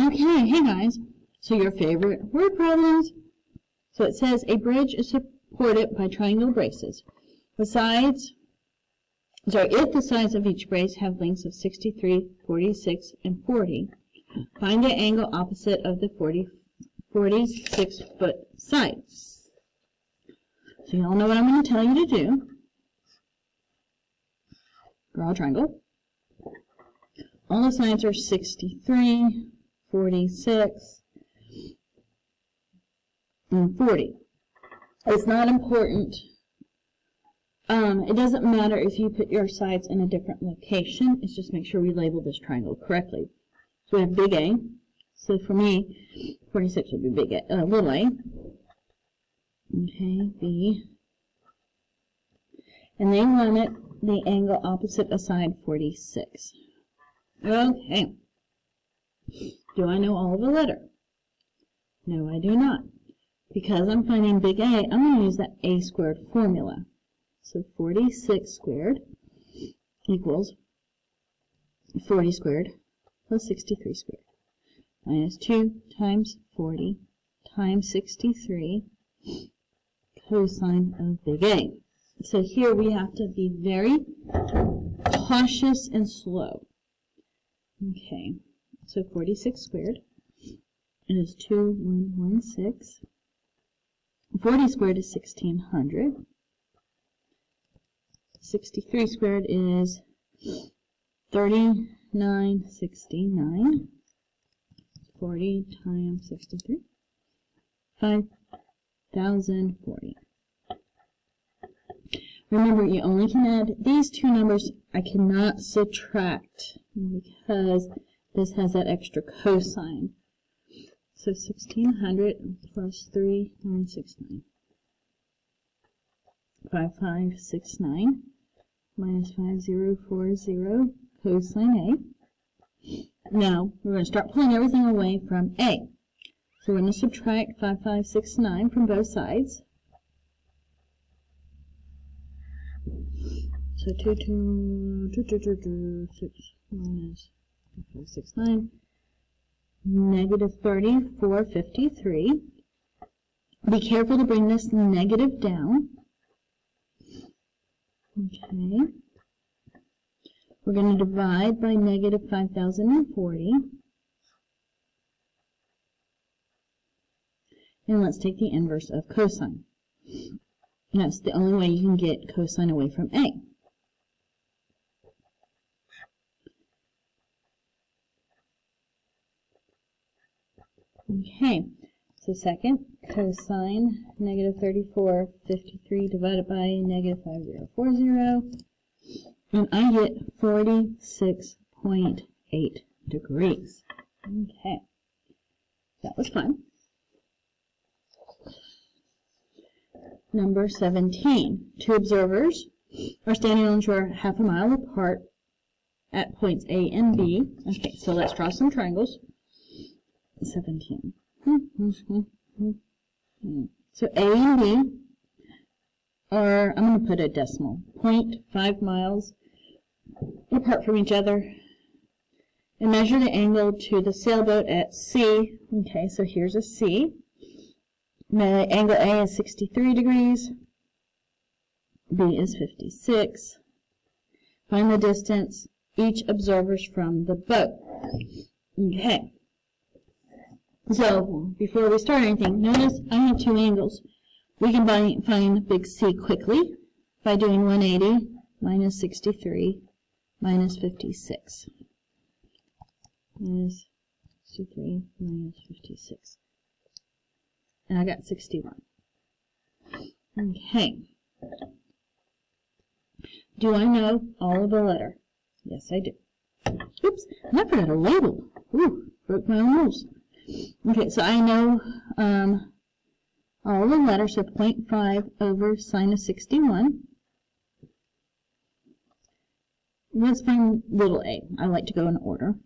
Okay, hey guys. So your favorite word problems. So it says a bridge is supported by triangle braces. If the sides of each brace have lengths of 63, 46, and 40, find the angle opposite of the 46-foot side. So you all know what I'm going to tell you to do. Draw a triangle. All the sides are 63, 46, and 40. It's not important. It doesn't matter if you put your sides in a different location. It's just make sure we label this triangle correctly. So we have big A. So for me, 46 would be big A, little a. Okay, B. And they want it the angle opposite of side 46. Okay. Do I know all of the letter? No, I do not. Because I'm finding big A, I'm going to use that A squared formula. So 46 squared equals 40 squared plus 63 squared minus 2 times 40 times 63 cosine of big A. So here we have to be very cautious and slow. Okay, so 46 squared is 2116. 40 squared is 1600. 63 squared is 3969. 40 times 63. 5040. Remember, you only can add these two numbers. I cannot subtract because this has that extra cosine. So 1600 plus 3969. 5569 minus 5040 cosine A. Now, we're going to start pulling everything away from A. So we're going to subtract 5569 from both sides. So 6 minus 5569, negative 3453. Be careful to bring this negative down. Okay. We're going to divide by negative 5040. And let's take the inverse of cosine. That's the only way you can get cosine away from A. Okay, so second, cosine negative 3453 divided by negative 5040, and I get 46.8 degrees. Okay, that was fun. Number 17. Two observers are standing on shore half a mile apart at points A and B. Okay, so let's draw some triangles. 17. So A and B are, I'm going to put a decimal, 0.5 miles apart from each other. And measure the angle to the sailboat at C. Okay, so here's a C. My angle A is 63 degrees. B is 56. Find the distance each observers from the boat. Okay. So, before we start anything, notice I have two angles. We can find big C quickly by doing 180 minus 63 minus 56. Minus 63 minus 56. And I got 61. Okay. Do I know all of the letter? Yes, I do. Oops, and I forgot a label. Ooh, broke my own rules. Okay, so I know all the letters, so 0.5 over sine of 61. Let's find little a. I like to go in order.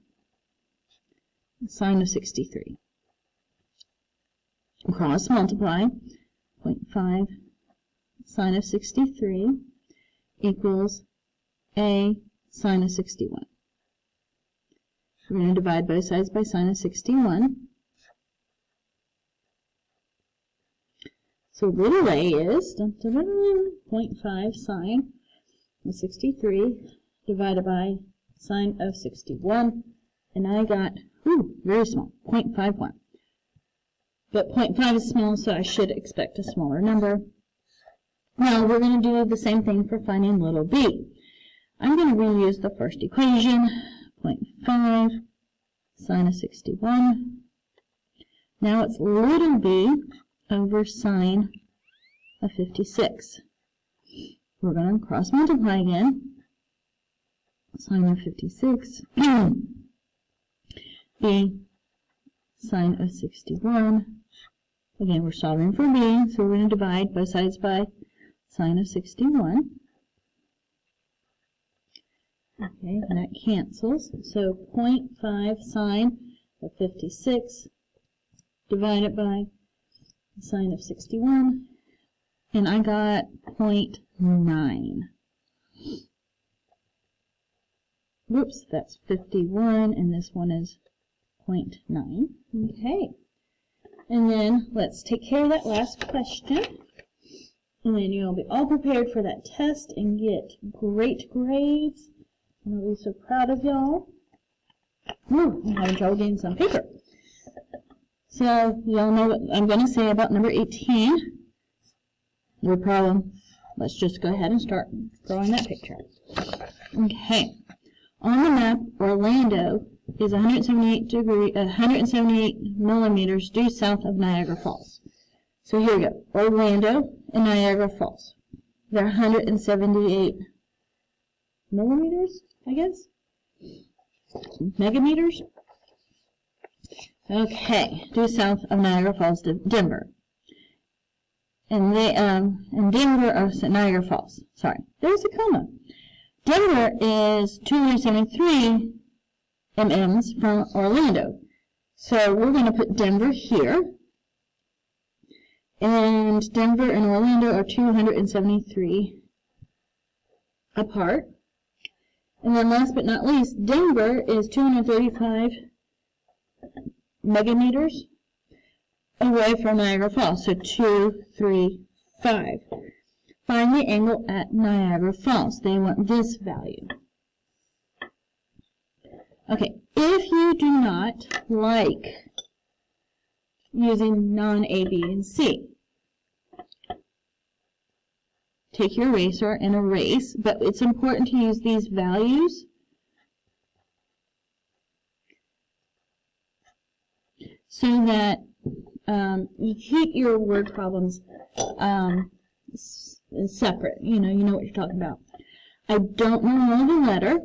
Sine of 63. Cross multiply. 0.5 sine of 63 equals a sine of 61. We're going to divide both sides by sine of 61. So little a is 0.5 sine of 63 divided by sine of 61. And I got, very small, 0.51. But 0.5 is small, so I should expect a smaller number. Now we're going to do the same thing for finding little b. I'm going to reuse the first equation, 0.5 sine of 61. Now it's little b over sine of 56. We're going to cross multiply again. Sine of 56 b sine of 61. Again, we're solving for b, so we're going to divide both sides by sine of 61. Okay, and that cancels. So 0.5 sine of 56 divided by sine of 61, and I got 0.9. Whoops, that's 51, and this one is 0.9. Okay. And then let's take care of that last question. And then you'll be all prepared for that test and get great grades. And I'll be so proud of y'all. I'm having trouble getting some paper. So y'all know what I'm going to say about number 18. No problem. Let's just go ahead and start drawing that picture. Okay. On the map, Orlando is 178 millimeters due south of Niagara Falls. So here we go. Orlando and Niagara Falls. They're 178 millimeters, I guess? Megameters? Okay, due south of Niagara Falls to Denver. And Niagara Falls. Sorry, there's a comma. Denver is 273 mm's from Orlando. So we're going to put Denver here. And Denver and Orlando are 273 apart. And then last but not least, Denver is 235 megameters away from Niagara Falls. So 235. Find the angle at Niagara Falls. They want this value. Okay, if you do not like using non-A, B, and C, take your eraser and erase, but it's important to use these values so that you keep your word problems separate. You know what you're talking about. I don't know the letter,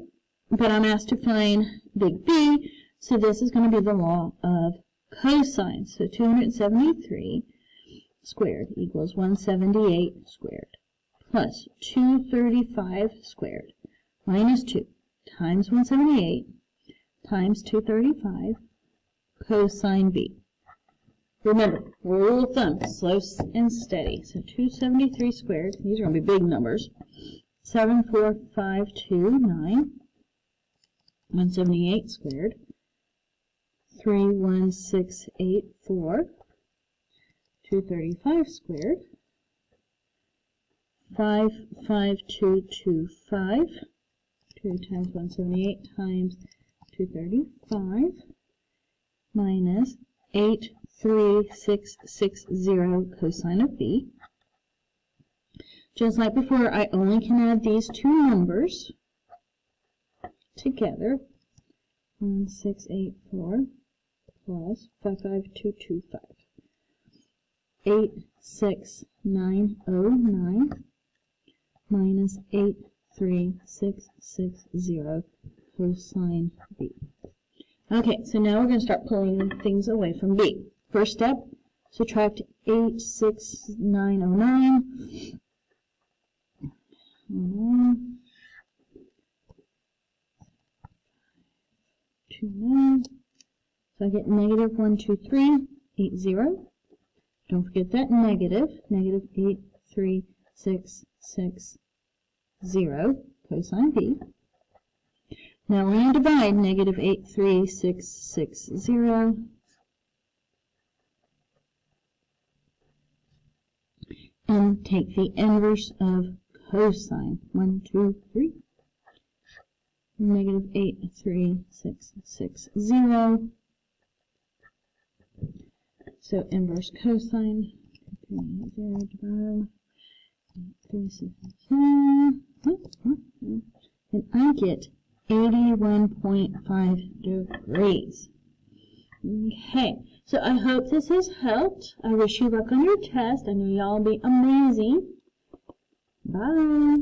but I'm asked to find big B, so this is going to be the law of cosine. So 273 squared equals 178 squared plus 235 squared minus 2 times 178 times 235 cosine B. Remember, rule of thumb, slow and steady. So 273 squared, these are going to be big numbers, 74529, 178 squared, 31684, 235 squared, 55225, 2 times 178 times 235, minus 83660 cosine of B. Just like before, I only can add these two numbers together. 1684 plus 55225. 86909 minus 83660 cosine B. Okay, so now we're going to start pulling things away from B. First step, subtract 86909. 29. So I get negative 12380. Don't forget that negative 83660 cosine B. Now we're going to divide negative 83660 and take the inverse of cosine. 1, 2, 3. Negative 83660. So inverse cosine. 3, 0 divided 83660. And I get 81.5 degrees. Okay, so I hope this has helped. I wish you luck on your test. I know y'all will be amazing. Bye.